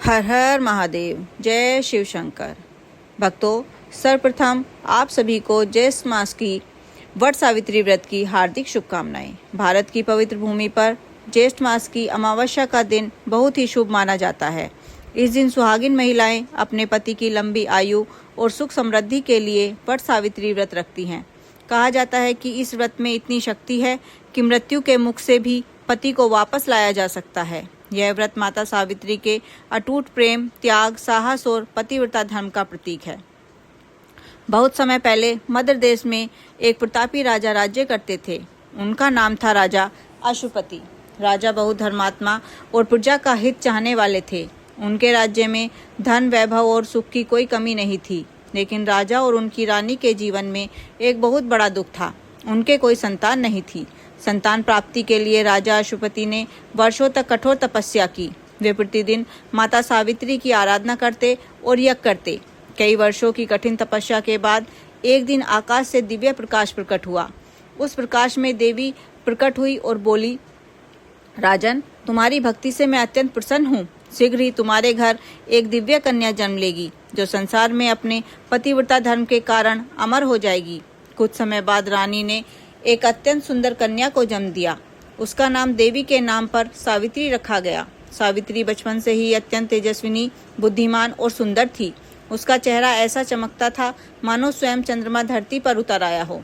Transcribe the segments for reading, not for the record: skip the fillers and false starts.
हर हर महादेव। जय शिव शंकर। भक्तों, सर्वप्रथम आप सभी को ज्येष्ठ मास की वट सावित्री व्रत की हार्दिक शुभकामनाएं। भारत की पवित्र भूमि पर ज्येष्ठ मास की अमावस्या का दिन बहुत ही शुभ माना जाता है। इस दिन सुहागिन महिलाएं अपने पति की लंबी आयु और सुख समृद्धि के लिए वट सावित्री व्रत रखती हैं। कहा जाता है कि इस व्रत में इतनी शक्ति है कि मृत्यु के मुख से भी पति को वापस लाया जा सकता है। यह व्रत माता सावित्री के अटूट प्रेम, त्याग, साहस और पतिव्रता धर्म का प्रतीक है। बहुत समय पहले मध्य देश में एक प्रतापी राजा राज्य करते थे। उनका नाम था राजा अशुपति। राजा बहुत धर्मात्मा और प्रजा का हित चाहने वाले थे। उनके राज्य में धन, वैभव और सुख की कोई कमी नहीं थी। लेकिन राजा और उनकी रानी के जीवन में एक बहुत बड़ा दुख था। उनके कोई संतान नहीं थी। संतान प्राप्ति के लिए राजा अशुपति ने वर्षों तक कठोर तपस्या की। वे प्रतिदिन माता सावित्री की आराधना करते और यज्ञ करते। कई वर्षों की कठिन तपस्या के बाद एक दिन आकाश से दिव्य प्रकाश प्रकट हुआ। उस प्रकाश में देवी प्रकट हुई और बोली, राजन, तुम्हारी भक्ति से मैं अत्यंत प्रसन्न हूँ। शीघ्र ही तुम्हारे घर एक दिव्य कन्या जन्म लेगी, जो संसार में अपने पतिव्रता धर्म के कारण अमर हो जाएगी। कुछ समय बाद रानी ने एक अत्यंत सुंदर कन्या को जन्म दिया। उसका नाम देवी के नाम पर सावित्री रखा गया। सावित्री बचपन से ही अत्यंत तेजस्विनी, बुद्धिमान और सुंदर थी। उसका चेहरा ऐसा चमकता था मानो स्वयं चंद्रमा धरती पर उतर आया हो।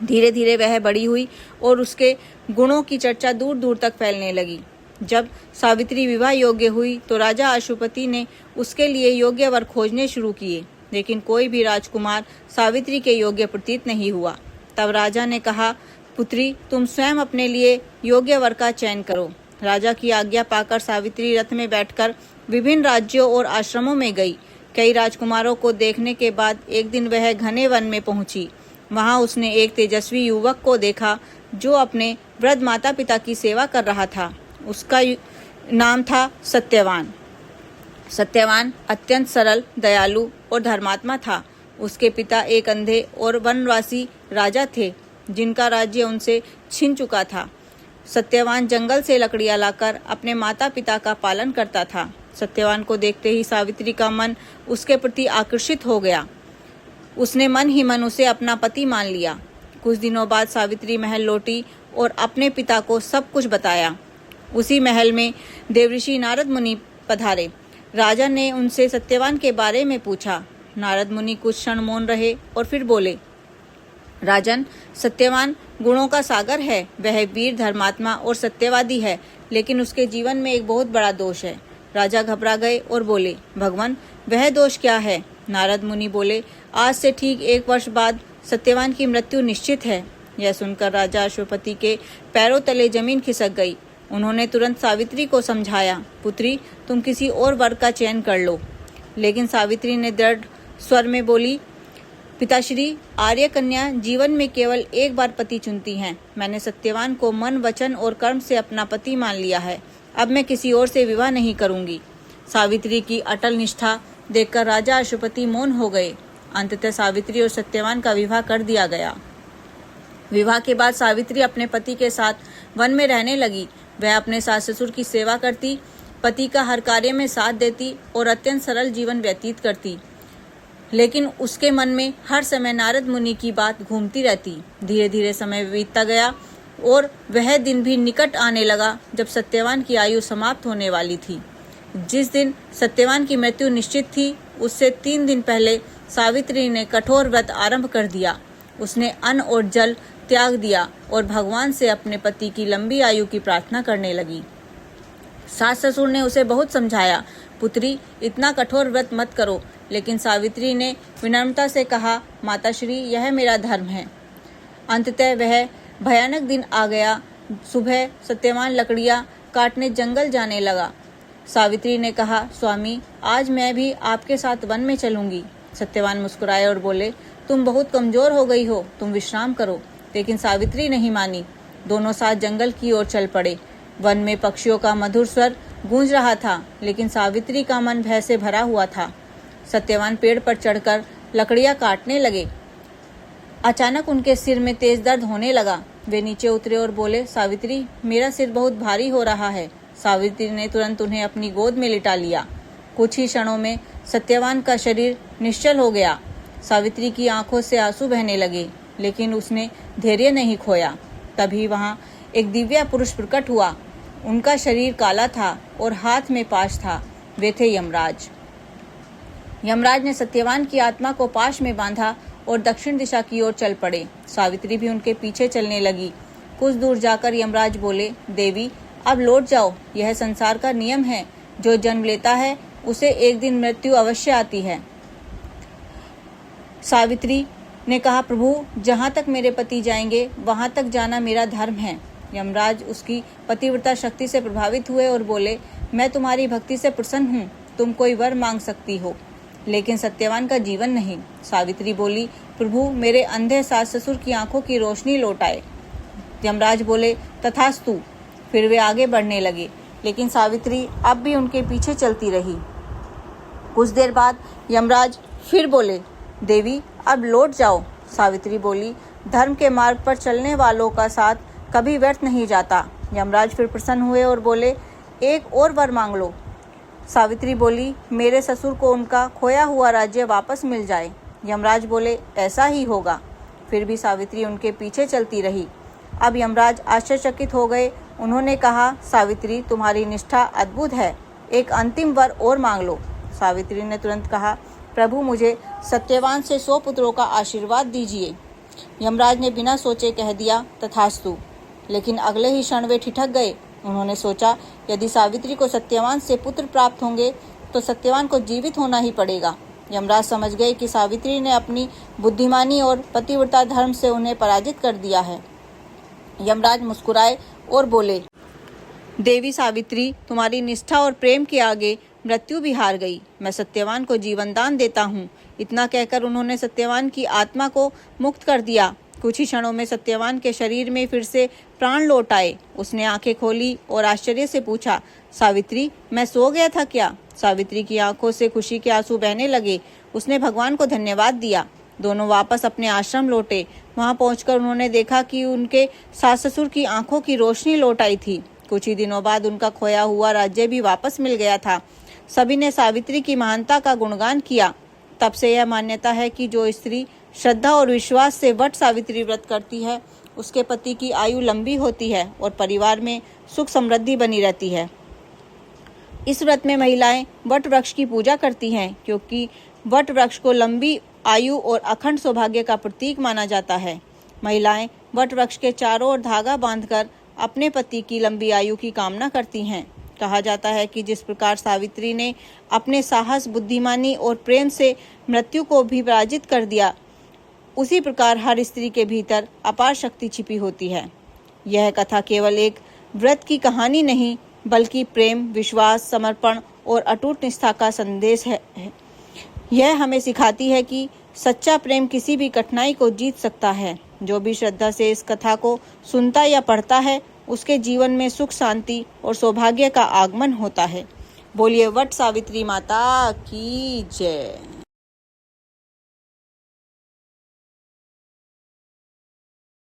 धीरे धीरे वह बड़ी हुई और उसके गुणों की चर्चा दूर दूर तक फैलने लगी। जब सावित्री विवाह योग्य हुई तो राजा अशुपति ने उसके लिए योग्य वर खोजने शुरू किए, लेकिन कोई भी राजकुमार सावित्री के योग्य प्रतीत नहीं हुआ। तब राजा ने कहा, पुत्री, तुम स्वयं अपने लिए योग्य वर का चयन करो। राजा की आज्ञा पाकर सावित्री रथ में बैठकर विभिन्न राज्यों और आश्रमों में गई। कई राजकुमारों को देखने के बाद एक दिन वह घने वन में पहुंची। वहां उसने एक तेजस्वी युवक को देखा जो अपने वृद्ध माता पिता की सेवा कर रहा था। उसका नाम था सत्यवान। सत्यवान अत्यंत सरल, दयालु और धर्मात्मा था। उसके पिता एक अंधे और वनवासी राजा थे, जिनका राज्य उनसे छिन चुका था। सत्यवान जंगल से लकड़ियां लाकर अपने माता पिता का पालन करता था। सत्यवान को देखते ही सावित्री का मन उसके प्रति आकर्षित हो गया। उसने मन ही मन उसे अपना पति मान लिया। कुछ दिनों बाद सावित्री महल लौटी और अपने पिता को सब कुछ बताया। उसी महल में देवऋषि नारद मुनि पधारे। राजा ने उनसे सत्यवान के बारे में पूछा। नारद मुनि कुछ क्षण मौन रहे और फिर बोले, राजन, सत्यवान गुणों का सागर है। वह वीर, धर्मात्मा और सत्यवादी है, लेकिन उसके जीवन में एक बहुत बड़ा दोष है। राजा घबरा गए और बोले, भगवान, वह दोष क्या है? नारद मुनि बोले, आज से ठीक 1 वर्ष बाद सत्यवान की मृत्यु निश्चित है। यह सुनकर राजा अशुपति के पैरों तले जमीन खिसक गई। उन्होंने तुरंत सावित्री को समझाया, पुत्री, तुम किसी और वर का चयन कर लो। लेकिन सावित्री ने दृढ़ स्वर में बोली, पिताश्री, आर्य कन्या जीवन में केवल एक बार पति चुनती हैं। मैंने सत्यवान को मन, वचन और कर्म से अपना पति मान लिया है। अब मैं किसी और से विवाह नहीं करूंगी। सावित्री की अटल निष्ठा देखकर राजा अशुपति मौन हो गए। अंततः सावित्री और सत्यवान का विवाह कर दिया गया। विवाह के बाद सावित्री अपने पति के साथ वन में रहने लगी। वह अपने सास ससुर की सेवा करती, पति का हर कार्य में साथ देती और अत्यंत सरल जीवन व्यतीत करती। लेकिन उसके मन में हर समय नारद मुनि की बात घूमती रहती। धीरे धीरे समय बीतता गया और वह दिन भी निकट आने लगा जब सत्यवान की आयु समाप्त होने वाली थी। जिस दिन सत्यवान की मृत्यु निश्चित थी, उससे 3 दिन पहले सावित्री ने कठोर व्रत आरंभ कर दिया। उसने अन्न और जल त्याग दिया और भगवान से अपने पति की लंबी आयु की प्रार्थना करने लगी। सास ससुर ने उसे बहुत समझाया, पुत्री, इतना कठोर व्रत मत करो। लेकिन सावित्री ने विनम्रता से कहा, माताश्री, यह मेरा धर्म है। अंततः वह भयानक दिन आ गया। सुबह सत्यवान लकड़ियां काटने जंगल जाने लगा। सावित्री ने कहा, स्वामी, आज मैं भी आपके साथ वन में चलूंगी। सत्यवान मुस्कुराए और बोले, तुम बहुत कमजोर हो गई हो, तुम विश्राम करो। लेकिन सावित्री नहीं मानी। दोनों साथ जंगल की ओर चल पड़े। वन में पक्षियों का मधुर स्वर गूंज रहा था, लेकिन सावित्री का मन भय से भरा हुआ था। सत्यवान पेड़ पर चढ़कर लकड़ियां काटने लगे। अचानक उनके सिर में तेज दर्द होने लगा। वे नीचे उतरे और बोले, सावित्री, मेरा सिर बहुत भारी हो रहा है। सावित्री ने तुरंत उन्हें अपनी गोद में लिटा लिया। कुछ ही क्षणों में सत्यवान का शरीर निश्चल हो गया। सावित्री की आंखों से आंसू बहने लगे, लेकिन उसने धैर्य नहीं खोया। तभी वहां एक दिव्य पुरुष प्रकट हुआ। उनका शरीर काला था और हाथ में पाश था। वे थे यमराज। यमराज ने सत्यवान की आत्मा को पाश में बांधा और दक्षिण दिशा की ओर चल पड़े। सावित्री भी उनके पीछे चलने लगी। कुछ दूर जाकर यमराज बोले, देवी अब लौट जाओ। यह संसार का नियम है, जो जन्म लेता है उसे एक दिन मृत्यु अवश्य आती है। सावित्री ने कहा, प्रभु जहाँ तक मेरे पति जाएंगे वहां तक जाना मेरा धर्म है। यमराज उसकी पतिव्रता शक्ति से प्रभावित हुए और बोले, मैं तुम्हारी भक्ति से प्रसन्न हूँ। तुम कोई वर मांग सकती हो, लेकिन सत्यवान का जीवन नहीं। सावित्री बोली, प्रभु मेरे अंधे सास ससुर की आंखों की रोशनी लौट आए। यमराज बोले, तथास्तु। फिर वे आगे बढ़ने लगे, लेकिन सावित्री अब भी उनके पीछे चलती रही। कुछ देर बाद यमराज फिर बोले, देवी अब लौट जाओ। सावित्री बोली, धर्म के मार्ग पर चलने वालों का साथ कभी व्यर्थ नहीं जाता। यमराज फिर प्रसन्न हुए और बोले, एक और वर मांग लो। सावित्री बोली, मेरे ससुर को उनका खोया हुआ राज्य वापस मिल जाए। यमराज बोले, ऐसा ही होगा। फिर भी सावित्री उनके पीछे चलती रही। अब यमराज आश्चर्यचकित हो गए। उन्होंने कहा, सावित्री तुम्हारी निष्ठा अद्भुत है, एक अंतिम वर और मांग लो। सावित्री ने तुरंत कहा, प्रभु मुझे सत्यवान से 100 पुत्रों का आशीर्वाद दीजिए। यमराज ने बिना सोचे कह दिया, तथास्तु। लेकिन अगले ही क्षण वे ठिठक गए। उन्होंने सोचा, यदि सावित्री को सत्यवान से पुत्र प्राप्त होंगे तो सत्यवान को जीवित होना ही पड़ेगा। यमराज समझ गए कि सावित्री ने अपनी बुद्धिमानी और पतिव्रता धर्म से उन्हें पराजित कर दिया है। यमराज मुस्कुराए और बोले, देवी सावित्री तुम्हारी निष्ठा और प्रेम के आगे मृत्यु भी हार गई। मैं सत्यवान को जीवन दान देता हूँ। इतना कहकर उन्होंने सत्यवान की आत्मा को मुक्त कर दिया। कुछ ही क्षणों में सत्यवान के शरीर में फिर से प्राण लौट आए। उसने आंखें खोली और आश्चर्य से पूछा, सावित्री मैं सो गया था क्या? सावित्री की आंखों से खुशी के आंसू बहने लगे। उसने भगवान को धन्यवाद दिया। दोनों वापस अपने आश्रम लौटे। वहां पहुंचकर उन्होंने देखा कि उनके सास ससुर की आंखों की रोशनी लौट आई थी। कुछ ही दिनों बाद उनका खोया हुआ राज्य भी वापस मिल गया था। सभी ने सावित्री की महानता का गुणगान किया। तब से यह मान्यता है कि जो स्त्री श्रद्धा और विश्वास से वट सावित्री व्रत करती है, उसके पति की आयु लंबी होती है और परिवार में सुख समृद्धि बनी रहती है। इस व्रत में महिलाएं वट वृक्ष की पूजा करती हैं, क्योंकि वट वृक्ष को लंबी आयु और अखंड सौभाग्य का प्रतीक माना जाता है। महिलाएं वट वृक्ष के चारों ओर धागा बांधकर अपने पति की लंबी आयु की कामना करती हैं। कहा जाता है कि जिस प्रकार सावित्री ने अपने साहस, बुद्धिमानी और प्रेम से मृत्यु को भी पराजित कर दिया, उसी प्रकार हर स्त्री के भीतर अपार शक्ति छिपी होती है। यह कथा केवल एक व्रत की कहानी नहीं, बल्कि प्रेम, विश्वास, समर्पण और अटूट निष्ठा का संदेश है। यह हमें सिखाती है कि सच्चा प्रेम किसी भी कठिनाई को जीत सकता है। जो भी श्रद्धा से इस कथा को सुनता या पढ़ता है, उसके जीवन में सुख, शांति और सौभाग्य का आगमन होता है। बोलिए वट सावित्री माता की जय।